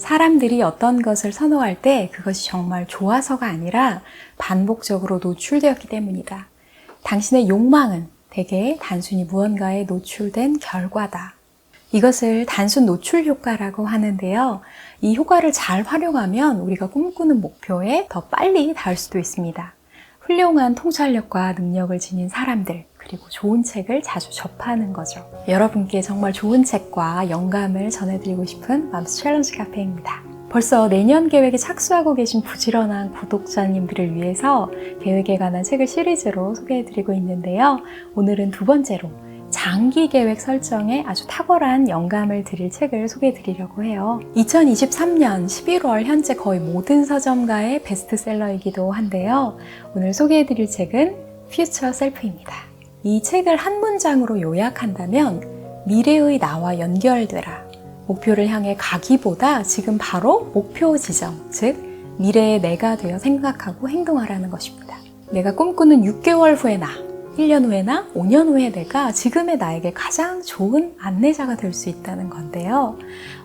사람들이 어떤 것을 선호할 때 그것이 정말 좋아서가 아니라 반복적으로 노출되었기 때문이다. 당신의 욕망은 대개 단순히 무언가에 노출된 결과다. 이것을 단순 노출 효과라고 하는데요. 이 효과를 잘 활용하면 우리가 꿈꾸는 목표에 더 빨리 닿을 수도 있습니다. 훌륭한 통찰력과 능력을 지닌 사람들, 그리고 좋은 책을 자주 접하는 거죠. 여러분께 정말 좋은 책과 영감을 전해드리고 싶은 맘스 챌린지 카페입니다. 벌써 내년 계획에 착수하고 계신 부지런한 구독자님들을 위해서 계획에 관한 책을 시리즈로 소개해드리고 있는데요. 오늘은 두 번째로 장기 계획 설정에 아주 탁월한 영감을 드릴 책을 소개해드리려고 해요. 2023년 11월 현재 거의 모든 서점가의 베스트셀러이기도 한데요. 오늘 소개해드릴 책은 퓨처 셀프입니다. 이 책을 한 문장으로 요약한다면 미래의 나와 연결되라. 목표를 향해 가기보다 지금 바로 목표 지점, 즉 미래의 내가 되어 생각하고 행동하라는 것입니다. 내가 꿈꾸는 6개월 후의 나, 1년 후에나 5년 후에 내가 지금의 나에게 가장 좋은 안내자가 될 수 있다는 건데요.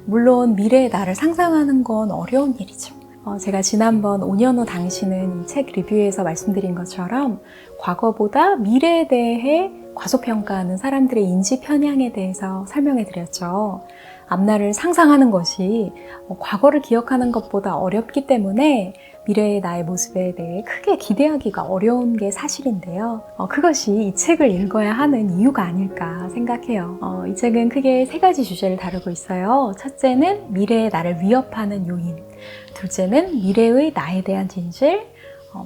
물론 미래의 나를 상상하는 건 어려운 일이죠. 제가 지난번 5년 후 당신은 이 책 리뷰에서 말씀드린 것처럼 과거보다 미래에 대해 과소평가하는 사람들의 인지 편향에 대해서 설명해 드렸죠. 앞날을 상상하는 것이 과거를 기억하는 것보다 어렵기 때문에 미래의 나의 모습에 대해 크게 기대하기가 어려운 게 사실인데요. 그것이 이 책을 읽어야 하는 이유가 아닐까 생각해요. 이 책은 크게 세 가지 주제를 다루고 있어요. 첫째는 미래의 나를 위협하는 요인, 둘째는 미래의 나에 대한 진실,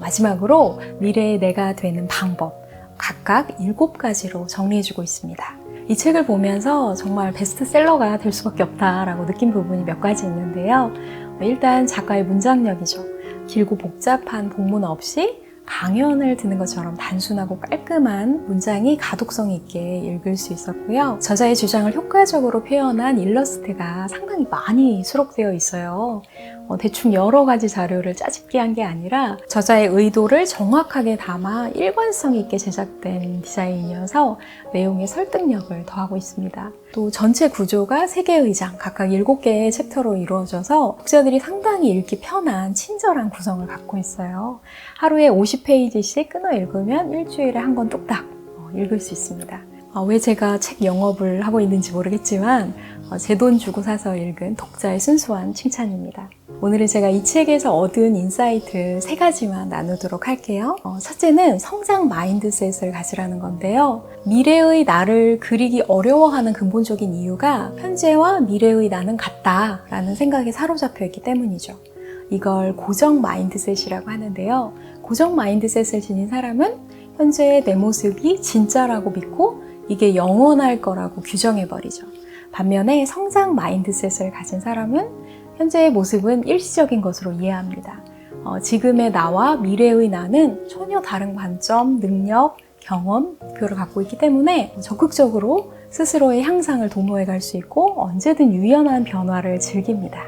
마지막으로 미래의 내가 되는 방법, 각각 7가지로 정리해주고 있습니다. 이 책을 보면서 정말 베스트셀러가 될 수밖에 없다라고 느낀 부분이 몇 가지 있는데요. 일단 작가의 문장력이죠. 길고 복잡한 본문 없이 강연을 듣는 것처럼 단순하고 깔끔한 문장이 가독성 있게 읽을 수 있었고요. 저자의 주장을 효과적으로 표현한 일러스트가 상당히 많이 수록되어 있어요. 대충 여러 가지 자료를 짜집기 한 게 아니라 저자의 의도를 정확하게 담아 일관성 있게 제작된 디자인이어서 내용의 설득력을 더하고 있습니다. 또 전체 구조가 3개의 장, 각각 7개의 챕터로 이루어져서 독자들이 상당히 읽기 편한 친절한 구성을 갖고 있어요. 하루에 50페이지씩 끊어 읽으면 일주일에 한 권 뚝딱 읽을 수 있습니다. 왜 제가 책 영업을 하고 있는지 모르겠지만 제 돈 주고 사서 읽은 독자의 순수한 칭찬입니다. 오늘은 제가 이 책에서 얻은 인사이트 3가지만 나누도록 할게요. 첫째는 성장 마인드셋을 가지라는 건데요. 미래의 나를 그리기 어려워하는 근본적인 이유가 현재와 미래의 나는 같다라는 생각에 사로잡혀 있기 때문이죠. 이걸 고정 마인드셋이라고 하는데요. 고정 마인드셋을 지닌 사람은 현재의 내 모습이 진짜라고 믿고 이게 영원할 거라고 규정해버리죠. 반면에 성장 마인드셋을 가진 사람은 현재의 모습은 일시적인 것으로 이해합니다. 지금의 나와 미래의 나는 전혀 다른 관점, 능력, 경험, 목표를 갖고 있기 때문에 적극적으로 스스로의 향상을 도모해 갈 수 있고 언제든 유연한 변화를 즐깁니다.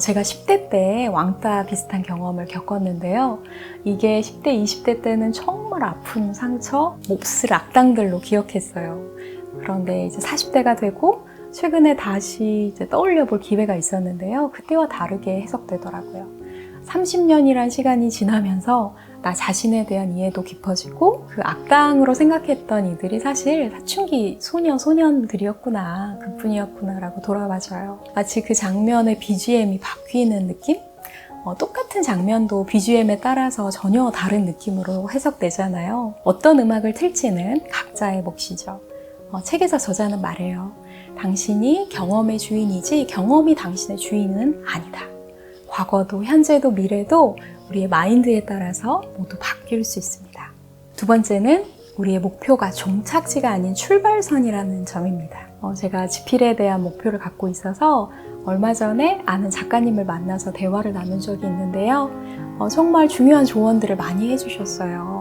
제가 10대 때 왕따 비슷한 경험을 겪었는데요. 이게 10대, 20대 때는 정말 아픈 상처, 몹쓸 악당들로 기억했어요. 그런데 이제 40대가 되고 최근에 다시 이제 떠올려 볼 기회가 있었는데요. 그때와 다르게 해석되더라고요. 30년이란 시간이 지나면서 나 자신에 대한 이해도 깊어지고 그 악당으로 생각했던 이들이 사실 사춘기 소년들이었구나, 그뿐이었구나 라고 돌아봐져요. 마치 그 장면의 BGM이 바뀌는 느낌? 똑같은 장면도 BGM에 따라서 전혀 다른 느낌으로 해석되잖아요. 어떤 음악을 틀지는 각자의 몫이죠. 책에서 저자는 말해요. 당신이 경험의 주인이지 경험이 당신의 주인은 아니다. 과거도 현재도 미래도 우리의 마인드에 따라서 모두 바뀔 수 있습니다. 두 번째는 우리의 목표가 종착지가 아닌 출발선이라는 점입니다. 제가 지필에 대한 목표를 갖고 있어서 얼마 전에 아는 작가님을 만나서 대화를 나눈 적이 있는데요. 정말 중요한 조언들을 많이 해주셨어요.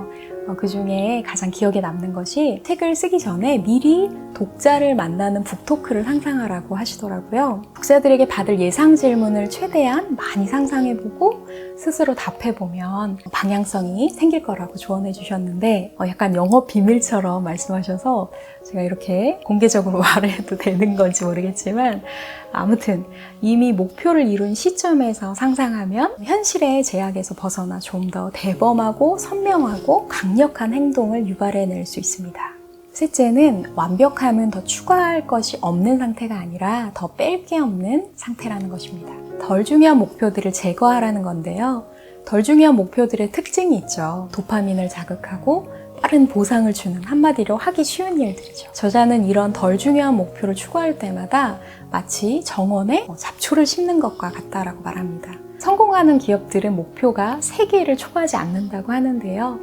그 중에 가장 기억에 남는 것이 책을 쓰기 전에 미리 독자를 만나는 북토크를 상상하라고 하시더라고요. 독자들에게 받을 예상 질문을 최대한 많이 상상해보고 스스로 답해보면 방향성이 생길 거라고 조언해 주셨는데 약간 영업 비밀처럼 말씀하셔서 제가 이렇게 공개적으로 말을 해도 되는 건지 모르겠지만 아무튼 이미 목표를 이룬 시점에서 상상하면 현실의 제약에서 벗어나 좀 더 대범하고 선명하고 강력한 행동을 유발해낼 수 있습니다. 셋째는 완벽함은 더 추가할 것이 없는 상태가 아니라 더 뺄 게 없는 상태라는 것입니다. 덜 중요한 목표들을 제거하라는 건데요. 덜 중요한 목표들의 특징이 있죠. 도파민을 자극하고 빠른 보상을 주는, 한마디로 하기 쉬운 일들이죠. 저자는 이런 덜 중요한 목표를 추구할 때마다 마치 정원에 잡초를 심는 것과 같다라고 말합니다. 성공하는 기업들은 목표가 3개를 초과하지 않는다고 하는데요.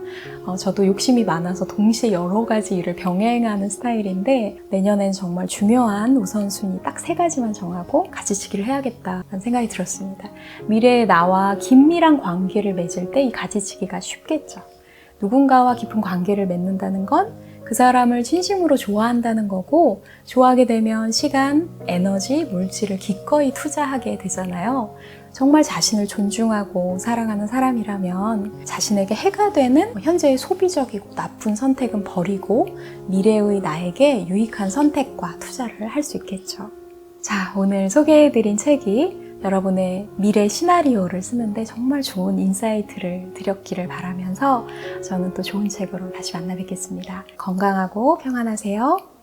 저도 욕심이 많아서 동시에 여러 가지 일을 병행하는 스타일인데 내년엔 정말 중요한 우선순위 딱 3가지만 정하고 가지치기를 해야겠다는 생각이 들었습니다. 미래의 나와 긴밀한 관계를 맺을 때 이 가지치기가 쉽겠죠. 누군가와 깊은 관계를 맺는다는 건 그 사람을 진심으로 좋아한다는 거고, 좋아하게 되면 시간, 에너지, 물질을 기꺼이 투자하게 되잖아요. 정말 자신을 존중하고 사랑하는 사람이라면 자신에게 해가 되는 현재의 소비적이고 나쁜 선택은 버리고 미래의 나에게 유익한 선택과 투자를 할 수 있겠죠. 자, 오늘 소개해드린 책이 여러분의 미래 시나리오를 쓰는데 정말 좋은 인사이트를 드렸기를 바라면서 저는 또 좋은 책으로 다시 만나 뵙겠습니다. 건강하고 평안하세요.